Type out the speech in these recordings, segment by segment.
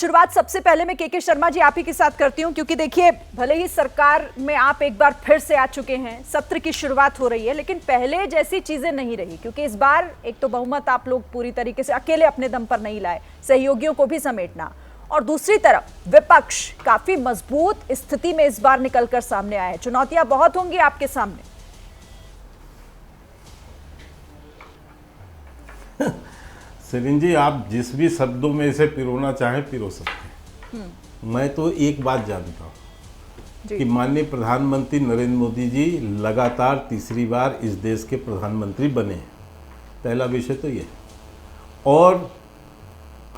शुरुआत सबसे पहले मैं के शर्मा जी आप ही के साथ करती हूं, क्योंकि देखिए भले ही सरकार में आप एक बार फिर से आ चुके हैं, सत्र की शुरुआत हो रही है, लेकिन पहले जैसी चीजें नहीं रही, क्योंकि इस बार एक तो बहुमत आप लोग पूरी तरीके से अकेले अपने दम पर नहीं लाए, सहयोगियों को भी समेटना, और दूसरी तरफ विपक्ष काफी मजबूत स्थिति में इस बार निकलकर सामने आया है। चुनौतियां बहुत होंगी आपके सामने। सरीन जी, आप जिस भी शब्दों में इसे पिरोना चाहें पिरो सकते हैं। मैं तो एक बात जानता हूँ कि माननीय प्रधानमंत्री नरेंद्र मोदी जी लगातार तीसरी बार इस देश के प्रधानमंत्री बने हैं। पहला विषय तो ये, और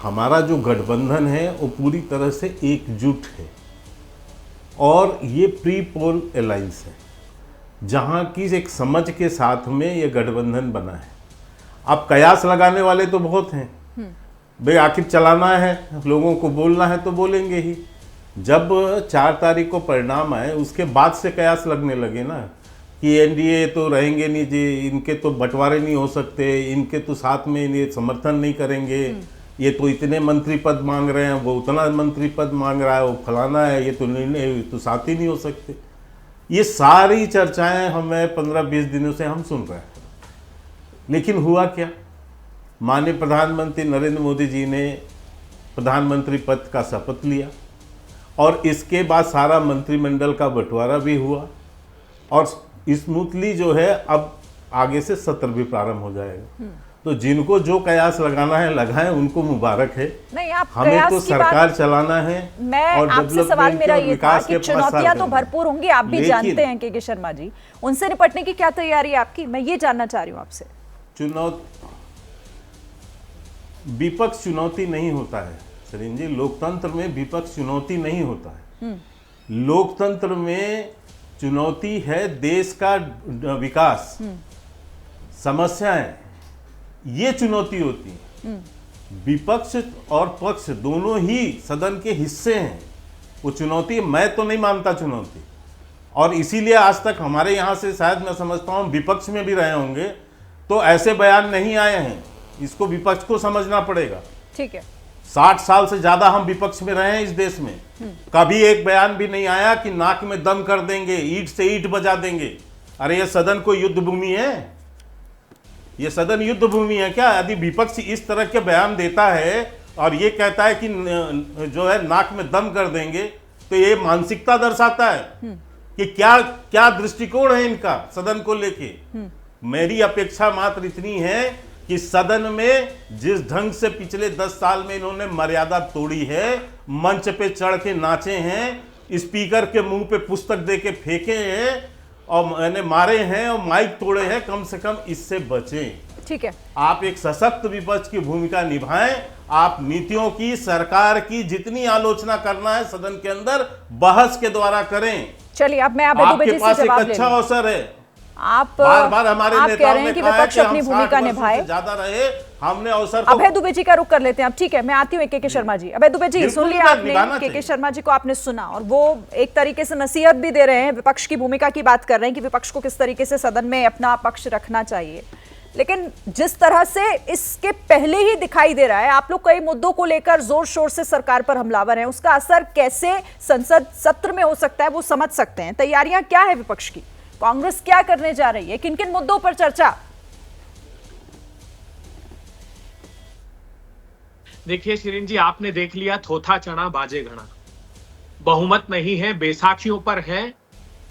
हमारा जो गठबंधन है वो पूरी तरह से एकजुट है, और ये प्री पोल अलायंस है जहाँ की एक समझ के साथ में ये गठबंधन बना है। अब कयास लगाने वाले तो बहुत हैं, भाई आखिर चलाना है, लोगों को बोलना है तो बोलेंगे ही। जब 4 तारीख को परिणाम आए उसके बाद से कयास लगने लगे ना कि एनडीए तो रहेंगे नहीं जी, इनके तो बंटवारे नहीं हो सकते, इनके तो साथ में ये समर्थन नहीं करेंगे, ये तो इतने मंत्री पद मांग रहे हैं, वो उतना मंत्री पद मांग रहा है, वो फलाना है, ये तो निर्णय तो साथ ही नहीं हो सकते। ये सारी चर्चाएं हमें 15-20 दिनों से हम सुन रहे हैं। लेकिन हुआ क्या? माननीय प्रधानमंत्री नरेंद्र मोदी जी ने प्रधानमंत्री पद का शपथ लिया, और इसके बाद सारा मंत्रिमंडल का बंटवारा भी हुआ, और स्मूथली जो है अब आगे से सत्र भी प्रारंभ हो जाएगा। तो जिनको जो कयास लगाना है लगाएं, उनको मुबारक है। नहीं, आप हमें तो सरकार चलाना है। मैं आपसे सवाल मेरा ये था कि चुनौतियां तो भरपूर होंगी, आप भी जानते हैं के शर्मा जी, उनसे निपटने की क्या तैयारी है आपकी, मैं ये जानना चाह रही हूँ आपसे। विपक्ष चुनौती नहीं होता है सरीन जी, लोकतंत्र में विपक्ष चुनौती नहीं होता है। लोकतंत्र में चुनौती है देश का विकास, समस्याएं, ये चुनौती होती है। विपक्ष और पक्ष दोनों ही सदन के हिस्से हैं, वो चुनौती मैं तो नहीं मानता चुनौती, और इसीलिए आज तक हमारे यहाँ से शायद मैं समझता हूँ विपक्ष में भी रहे होंगे तो ऐसे बयान नहीं आए हैं। इसको विपक्ष को समझना पड़ेगा। ठीक है, 60 साल से ज्यादा हम विपक्ष में रहे हैं इस देश में, कभी एक बयान भी नहीं आया कि नाक में दम कर देंगे, ईंट से ईंट बजा देंगे। अरे ये सदन को युद्ध भूमि है? ये सदन युद्ध भूमि है क्या? यदि विपक्ष इस तरह के बयान देता है और ये कहता है कि जो है नाक में दम कर देंगे, तो ये मानसिकता दर्शाता है कि क्या क्या दृष्टिकोण है इनका सदन को लेके। मेरी अपेक्षा मात्र इतनी है कि सदन में जिस ढंग से पिछले 10 साल में इन्होंने मर्यादा तोड़ी है, मंच पे चढ़ के नाचे हैं, स्पीकर के मुंह पे पुस्तक दे के फेंके हैं और मैंने मारे हैं और माइक तोड़े हैं, कम से कम इससे बचें। ठीक है, आप एक सशक्त विपक्ष की भूमिका निभाएं। आप नीतियों की, सरकार की जितनी आलोचना करना है सदन के अंदर बहस के द्वारा करें। चलिए अब मैं आपके पास एक अच्छा अवसर है। आप बार हमारे आप कह रहे हैं कि विपक्ष अपनी भूमिका निभाए, ज्यादा रहे, हमने अवसर अभय दुबे जी का रुख कर लेते हैं आप। ठीक है, मैं आती हूँ के शर्मा जी। अभय दुबे जी, सुन लिया आपने, के शर्मा जी को आपने सुना, और वो एक तरीके से नसीहत भी दे रहे हैं, विपक्ष की भूमिका की बात कर रहे हैं कि विपक्ष को किस तरीके से सदन में अपना पक्ष रखना चाहिए। लेकिन जिस तरह से इसके पहले ही दिखाई दे रहा है, आप लोग कई मुद्दों को लेकर जोर शोर से सरकार पर हमलावर हैं, उसका असर कैसे संसद सत्र में हो सकता है वो समझ सकते हैं। तैयारियां क्या है विपक्ष की, कांग्रेस क्या करने जा रही है, किन किन मुद्दों पर चर्चा? देखिए शिरीन जी, आपने देख लिया थोथा चना बाजे घना, बहुमत नहीं है, बैसाखियों पर है,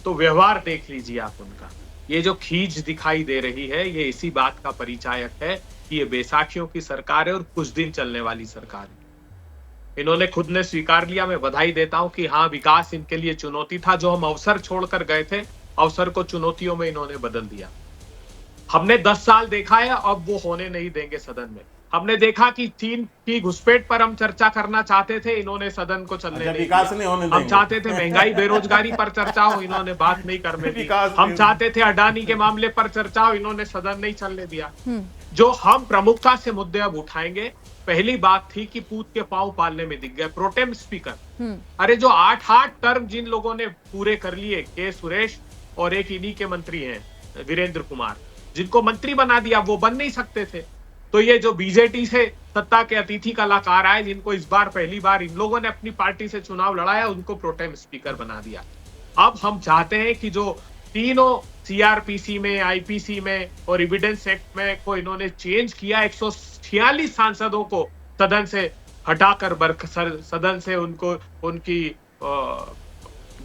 तो व्यवहार देख लीजिए आप उनका। ये जो खींच दिखाई दे रही है, ये इसी बात का परिचायक है कि ये बैसाखियों की सरकार है और कुछ दिन चलने वाली सरकार है। इन्होंने खुद ने स्वीकार लिया, मैं बधाई देता हूं कि हाँ, विकास इनके लिए चुनौती था। जो हम अवसर छोड़कर गए थे, अवसर को चुनौतियों में इन्होंने बदल दिया। हमने 10 साल देखा है, अब वो होने नहीं देंगे सदन में। हमने देखा कि चीन की घुसपैठ पर हम चर्चा करना चाहते थे, इन्होंने सदन को चलने नहीं दिया। हम चाहते थे महंगाई बेरोजगारी पर चर्चा हो, इन्होंने बात नहीं करने दी। हम चाहते थे अडानी के मामले पर चर्चा हो, इन्होंने सदन नहीं चलने दिया। जो हम प्रमुखता से मुद्दे अब उठाएंगे, पहली बात थी कि पूत के पांव पालने में दिख गए प्रोटेम स्पीकर। अरे जो 8 टर्म जिन लोगों ने पूरे कर लिए, के सुरेश और एक इन्हीं के मंत्री हैं वीरेंद्र कुमार, जिनको मंत्री बना दिया, वो बन नहीं सकते थे। तो ये जो बीजेपी से सत्ता के अतिथि कलाकार आए, जिनको इस बार पहली बार इन लोगों ने अपनी पार्टी से चुनाव लड़ाया, उनको प्रोटेम स्पीकर बना दिया। अब हम चाहते हैं कि जो तीनों सीआरपीसी में, आईपीसी में और एविडेंस एक्ट में को इन्होंने चेंज किया, 146 सांसदों को सदन से हटाकर सदन से उनकी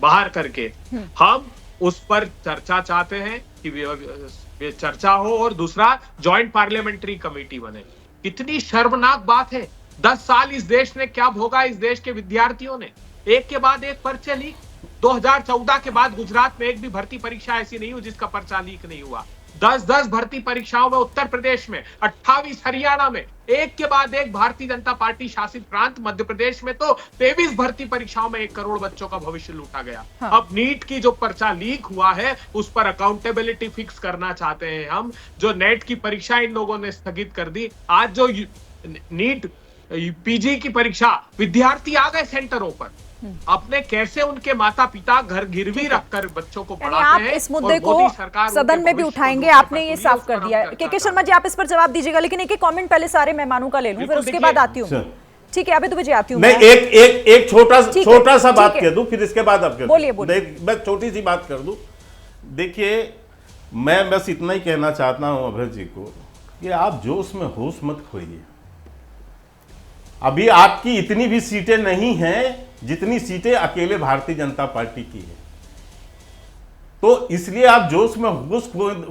बाहर करके हम उस पर चर्चा चाहते हैं कि चर्चा हो, और दूसरा जॉइंट पार्लियामेंट्री कमेटी बने। कितनी शर्मनाक बात है। 10 साल इस देश ने क्या भोगा, इस देश के विद्यार्थियों ने, एक के बाद एक पर्चे लीक। 2014 के बाद गुजरात में एक भी भर्ती परीक्षा ऐसी नहीं हुई जिसका पर्चा लीक नहीं हुआ। 10 भर्ती परीक्षाओं में उत्तर प्रदेश में, 28 हरियाणा में, एक के बाद एक भारतीय जनता पार्टी शासित प्रांत मध्य प्रदेश में तो 23 भर्ती परीक्षाओं में 1 करोड़ बच्चों का भविष्य लूटा गया। हाँ। अब नीट की जो पर्चा लीक हुआ है उस पर अकाउंटेबिलिटी फिक्स करना चाहते हैं हम। जो नेट की परीक्षा इन लोगों ने स्थगित कर दी, आज जो नीट पीजी की परीक्षा, विद्यार्थी आ गए सेंटरों पर, अपने कैसे उनके माता पिता घर गिरवी रखकर बच्चों को पढ़ाते हैं। इस मुद्दे को सदन में भी उठाएंगे, आपने ये साफ कर दिया। के शर्मा जी, आप इस पर जवाब दीजिएगा, लेकिन एक कमेंट पहले सारे मेहमानों का ले लूं, फिर उसके बाद आती हूँ। ठीक है, अभी दुबे जी आती हूँ। नहीं, एक छोटा सा बात कह दूं, फिर इसके बाद आप बोलिए। मैं छोटी सी बात कर दूं। देखिए, मैं बस इतना ही कहना चाहता हूं अभय जी को कि आप जोश में होश मत खोइए। अभी आपकी इतनी भी सीटें नहीं हैं जितनी सीटें अकेले भारतीय जनता पार्टी की है, तो इसलिए आप जोश में होश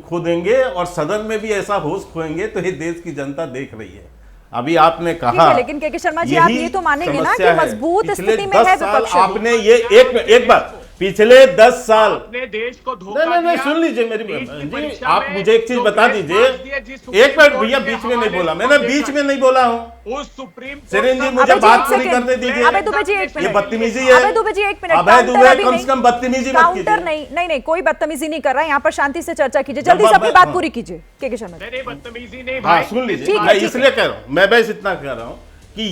खो देंगे और सदन में भी ऐसा होश खोएंगे तो ये देश की जनता देख रही है। अभी आपने कहा, लेकिन के शर्मा जी, आप ये तो मानेंगे ना कि मजबूत स्थिति में है विपक्ष। आपने ये एक बार पिछले 10 साल अपने देश को धोखा नहीं, सुन लीजिए मेरी जी, आप मुझे एक चीज बता दीजिए। एक मिनट भैया, बीच में नहीं बोला मैंने, बीच में नहीं बोला हूँ। उस सुप्रीम सिरिन जी, मुझे बात पूरी करने दीजिए। अबे दुबे जी, एक मिनट, ये बदतमीजी है। अबे दुबे जी, एक मिनट, अबे दुबे, कम से कम बदतमीजी मत कीजिए। काउंटर नहीं, कोई बदतमीजी नहीं कर रहा है यहाँ पर। शांति से चर्चा कीजिए, जल्दी से अपनी बात पूरी कीजिए। के शर्मा जी, बदतमीजी नहीं, हाँ सुन लीजिए, मैं इसलिए कह रहा हूँ, मैं बस इतना कह रहा हूँ कि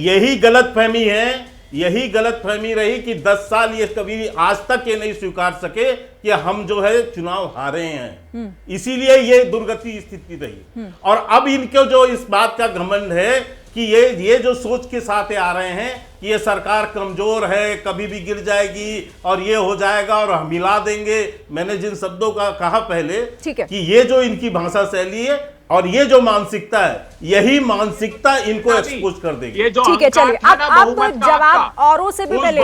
यही गलतफहमी है, यही गलतफहमी रही कि 10 साल ये कभी आज तक ये नहीं स्वीकार सके कि हम जो है चुनाव हारे हैं, इसीलिए ये दुर्गति स्थिति रही। और अब इनको जो इस बात का घमंड है कि ये जो सोच के साथ आ रहे हैं कि ये सरकार कमजोर है, कभी भी गिर जाएगी और ये हो जाएगा और हम मिला देंगे। मैंने जिन शब्दों का कहा पहले कि ये जो इनकी भाषा शैली है और ये जो मानसिकता है, यही मानसिकता इनको एक्सपोज कर देगी। ठीक है, चलिए अब तो जवाब औरों से भी पहले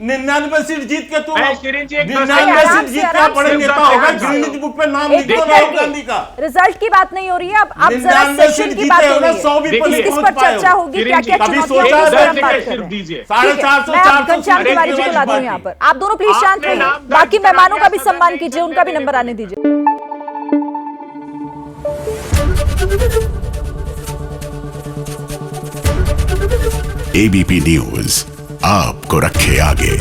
99 सीट जीत के तुम 99 सीट जीत क्या पढ़े नेता होगा, गिनीज बुक पे नाम लिख दो राहुल गांधी का। रिजल्ट की बात नहीं हो रही है, अब जरा सेशन की बात हो रही है, 100 भी इस पर चर्चा होगी। क्या क्या चुनौतियां हैं, इस पर हम बात कर रहे हैं। 450 घनश्याम तिवारी जी को ला दूं यहाँ पर। आप दोनों प्लीज शांत रहिए, बाकी मेहमानों का भी सम्मान कीजिए, उनका भी नंबर आने दीजिए। एबीपी न्यूज आपको रखे आगे।